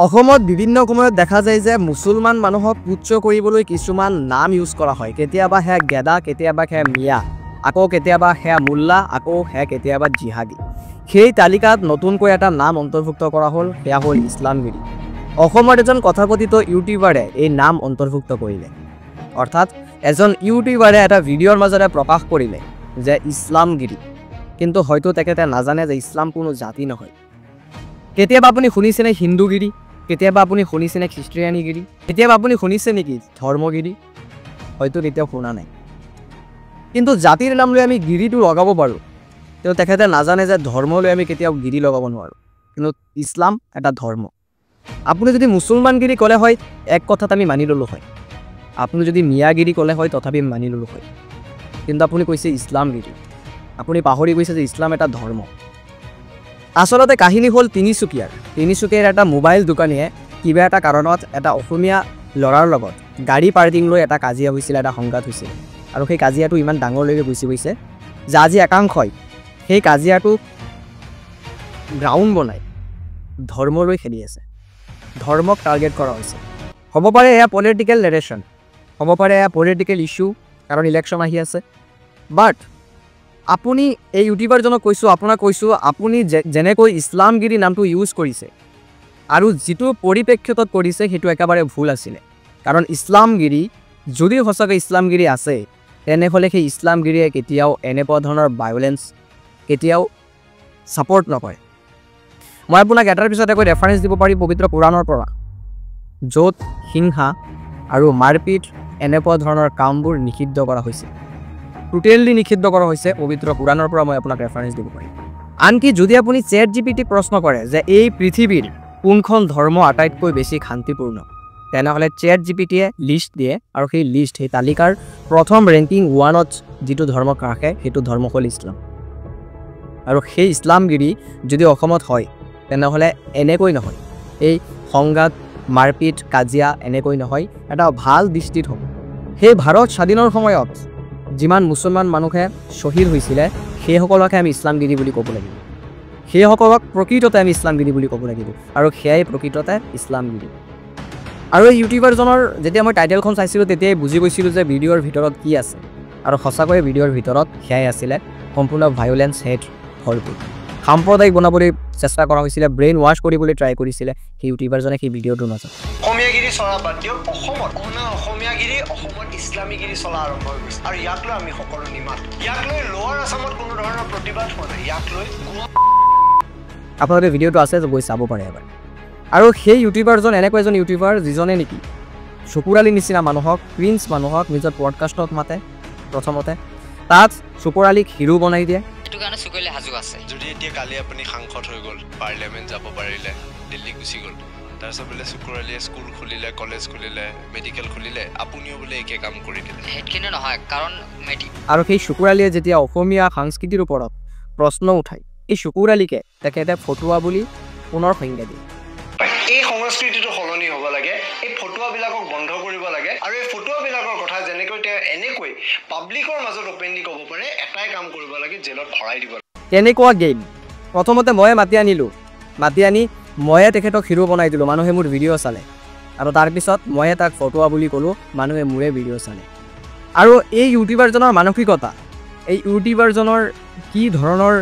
অসমত বিভিন্ন সময়ত দেখা যায় যে মুছলমান মানুহক তুচ্ছ কৰিবলৈ কিছুমান নাম ইউজ কৰা হয়। কেতিয়াবা হে গেদা, কেতিয়াবা হে মিয়া, আকৌ কেতিয়াবা হে মোল্লা, আকৌ হে কেতিয়াবা জিহাদী। সেই তালিকাত নতুনকৈ এটা নাম অন্তৰ্ভুক্ত কৰা হ'ল, সেয়া হ'ল ইছলামগিৰি। অসমৰ এজন কথাকথিত ইউটিউবাৰে এই নাম অন্তৰ্ভুক্ত কৰিলে। অৰ্থাৎ এজন ইউটিউবাৰে এটা ভিডিঅ'ৰ মাজেৰে প্ৰকাশ কৰিলে যে ইছলামগিৰি, কিন্তু হয়তো তেখেতে নাজানে যে ইছলাম কোনো জাতি নহয়। কেতিয়াবা আপুনি শুনিছেনে হিন্দুগিৰি, কেতিয়াবা আপুনি শুনিছেনে খ্ৰীষ্টিয়ানীগিৰি, কেতিয়াবা আপুনি শুনিছে নেকি ধৰ্মগিৰি? হয়তো কেতিয়াও শুনা নাই। কিন্তু জাতিৰ নাম লৈ আমি গিৰিটো লগাব পাৰোঁ, কিন্তু তেখেতে নাজানে যে ধৰ্ম লৈ আমি কেতিয়াও গিৰি লগাব নোৱাৰোঁ। কিন্তু ইছলাম এটা ধৰ্ম। আপুনি যদি মুছলমানগিৰি ক'লে হয়, এক কথাত আমি মানি ল'লোঁ হয়। আপুনি যদি মিয়াগিৰি ক'লে হয়, তথাপি মানি ল'লোঁ হয়। কিন্তু আপুনি কৈছে ইছলামগিৰি। আপুনি পাহৰি গৈছে যে ইছলাম এটা ধৰ্ম। আচলতে কাহিনী হ'ল তিনিচুকীয়াৰ এটা মোবাইল দোকানীয়ে কিবা এটা কাৰণত এটা অসমীয়া ল'ৰাৰ লগত গাড়ী পাৰ্কিং লৈ এটা কাজিয়া হৈছিল, এটা সংঘাত হৈছিল। আৰু সেই কাজিয়াটো ইমান ডাঙৰলৈকে গুচি গৈছে যে আজি একাংশই সেই কাজিয়াটো গ্ৰাউণ্ড বনাই ধৰ্মলৈ খেলি আছে। ধৰ্মক টাৰ্গেট কৰা হৈছে। হ'ব পাৰে এয়া পলিটিকেল নেৰেশ্যন, হ'ব পাৰে এয়া পলিটিকেল ইছ্যু, কাৰণ ইলেকশ্যন আহি আছে। বাট আপুনি এই ইউটিউবাৰজনক আপোনাক কৈছোঁ, আপুনি যেনেকৈ ইছলামগিৰি নামটো ইউজ কৰিছে আৰু যিটো পৰিপ্ৰেক্ষিতত কৰিছে সেইটো একেবাৰে ভুল আছিলে। কাৰণ ইছলামগিৰি যদি সঁচাকৈ ইছলামগিৰি আছে, তেনেহ'লে সেই ইছলামগিৰিয়ে কেতিয়াও এনেকুৱা ধৰণৰ ভায়োলেঞ্চ কেতিয়াও ছাপৰ্ট নকৰে। মই আপোনাক এটাৰ পিছত একো ৰেফাৰেঞ্চ দিব পাৰি পবিত্ৰ কোৰাণৰ পৰা, য'ত হিংসা আৰু মাৰপিট এনেকুৱা ধৰণৰ কামবোৰ নিষিদ্ধ কৰা হৈছে, টোটেলি নিষিদ্ধ কৰা হৈছে পবিত্ৰ কোৰাণৰ পৰা। মই আপোনাক ৰেফাৰেঞ্চ দিব পাৰিম। আনকি যদি আপুনি ChatGPT প্ৰশ্ন কৰে যে এই পৃথিৱীৰ কোনখন ধৰ্ম আটাইতকৈ বেছি শান্তিপূৰ্ণ, তেনেহ'লে ChatGPTয়ে লিষ্ট দিয়ে, আৰু সেই লিষ্ট, সেই তালিকাৰ প্ৰথম ৰেংকিং 1ত যিটো ধৰ্মক ৰাখে সেইটো ধৰ্ম হ'ল ইছলাম। আৰু সেই ইছলামগিৰি যদি অসমত হয়, তেনেহ'লে এনেকৈ নহয়, এই সংঘাত, মাৰপিট, কাজিয়া এনেকৈ নহয়, এটা ভাল দৃষ্টিত হ'ব। সেই ভাৰত স্বাধীনৰ সময়ত যিমান মুছলমান মানুহে শ্বহীদ হৈছিলে, সেইসকলকে আমি ইছলামগিৰি বুলি ক'ব লাগিব। সেইসকলক প্ৰকৃততে আমি ইছলামগিৰি বুলি ক'ব লাগিব, আৰু সেয়াই প্ৰকৃততে ইছলামগিৰি। আৰু এই ইউটিউবাৰজনৰ যেতিয়া মই টাইটেলখন চাইছিলোঁ, তেতিয়াই বুজি গৈছিলোঁ যে ভিডিঅ'ৰ ভিতৰত কি আছে। আৰু সঁচাকৈয়ে ভিডিঅ'ৰ ভিতৰত সেয়াই আছিলে, সম্পূৰ্ণ ভায়োলেঞ্চ, হেট ভৰপূৰ। সাম্প্ৰদায়িক বনাবলৈ চেষ্টা কৰা হৈছিলে, ব্ৰেইন ৱাছ কৰিবলৈ ট্ৰাই কৰিছিলে সেই ইউটিউবাৰজনে সেই ভিডিঅ'টো নাজানে। অসমীয়াগিৰি চলা বাদ দিয়ক, অসমত অসমীয়াগিৰি, অসমত ইছলামীগিৰি চলা আৰম্ভ হৈ গৈছে। আৰু ইয়াক লৈ আমি সকলো নিমাত। ইয়াক লৈ লোৱাৰ আছামত কোনো ধৰণৰ প্ৰতিবাদ হোৱা নাই। ইয়াক লৈ আপোনালোকে ভিডিঅ'টো আছে, গৈ চাব পাৰে এবাৰ। আৰু সেই ইউটিউবাৰজন এনেকুৱা এজন ইউটিউবাৰ যিজনে নেকি চকুৰ আলীৰ নিচিনা মানুহক, প্ৰিন্স মানুহক নিজৰ পডকাষ্টত মাতে। প্ৰথমতে তাত চকুৰ আলীক হিৰো বনাই দিয়ে। এইটো কাৰণে চকুৰআলী সাজু আছে। যদি এতিয়া কালি আপুনি সাংসদ হৈ গ'ল, পাৰ্লিয়ামেণ্ট যাব পাৰিলে, দিল্লী গুচি গ'ল, তাৰপিছত বোলে চকুৰআলীয়ে স্কুল খুলিলে, কলেজ খুলিলে, মেডিকেল খুলিলে, আপুনিও বোলে একে কাম কৰি দিলে। সেইখিনি নহয়, কাৰণ আৰু সেই চকুৰ আলীয়ে যেতিয়া অসমীয়া সংস্কৃতিৰ ওপৰত প্ৰশ্ন উঠায়, এই চকুৰ আলীকে তেখেতে ফটুৱা বুলি পুনৰ সংজ্ঞা দিয়ে। এই সংস্কৃতিটো সলনি হ'ব লাগে, এই ফটুৱাবিলাকক বন্ধ কৰিব লাগে। আৰু এই ফটুৱাবিলাকৰ কথা যেনেকৈ তেওঁ এনেকৈ পাব্লিকৰ মাজত অপেনলি ক'ব পাৰে, এটাই কাম কৰিব লাগে, জেলত ভৰাই দিব লাগে। তেনেকুৱা গেম প্ৰথমতে ময়ে মাতি আনি ময়ে তেখেতক হিৰো বনাই দিলোঁ। মানুহে মোৰ ভিডিঅ' চালে, আৰু তাৰপিছত ময়ে তাক ফটুৱা বুলি ক'লোঁ, মানুহে মোৰে ভিডিঅ' চালে। আৰু এই ইউটিউবাৰজনৰ মানসিকতা, এই ইউটিউবাৰজনৰ কি ধৰণৰ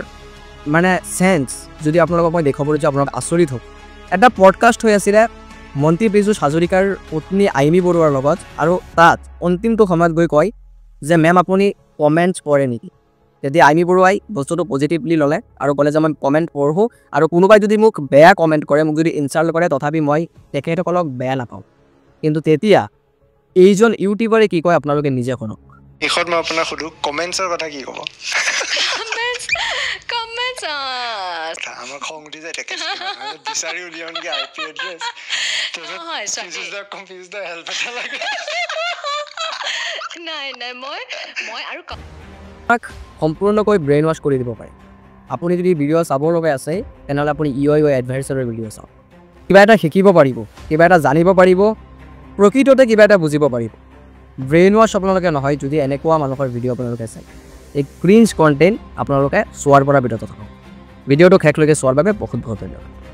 মানে চেন্স, যদি আপোনালোকক মই দেখুৱাবলৈ যাওঁ আপোনালোক আচৰিত হ'ব। এটা পডকাষ্ট হৈ আছিলে মন্ত্ৰী পীযুষ হাজৰিকাৰ পত্নী আইমী বৰুৱাৰ লগত, আৰু তাত অন্তিমটো সময়ত গৈ কয় যে মেম আপুনি কমেণ্টছ পঢ়ে নেকি? তেতিয়া আইমী বৰুৱাই বস্তুটো পজিটিভলি ল'লে আৰু ক'লে যে মই কমেণ্ট পঢ়োঁ, আৰু কোনোবাই যদি মোক বেয়া কমেণ্ট কৰে, মোক যদি ইনচাল্ট কৰে, তথাপি মই তেখেতসকলক বেয়া নাপাওঁ। কিন্তু তেতিয়া এইজন ইউটিউবাৰে কি কয় আপোনালোকে নিজে শুনক। শেষত মই আপোনাক সুধো, কমেণ্টছৰ কথা কি ক'ব? আমাৰ খং উঠি যায় থাকে, বিচাৰি উলিয়াও নেকি IP এড্ৰেছ? নাই মই আৰু সম্পূৰ্ণকৈ ব্ৰেইন ৱাছ কৰি দিব পাৰে। আপুনি যদি ভিডিঅ' চাব লগা আছে, তেনেহ'লে আপুনি এডভাইচাৰৰ ভিডিঅ' চাওক। কিবা এটা শিকিব পাৰিব, কিবা এটা জানিব পাৰিব, প্ৰকৃততে কিবা এটা বুজিব পাৰিব। ব্ৰেইন ৱাছ আপোনালোকে নহয় যদি এনেকুৱা মানুহৰ ভিডিঅ' আপোনালোকে চায়। এই ক্ৰিঞ্জ কণ্টেণ্ট আপোনালোকে চোৱাৰ পৰা বিৰত থাকক। ভিডিঅ'টো শেষলৈকে চোৱাৰ বাবে বহুত ধন্যবাদ।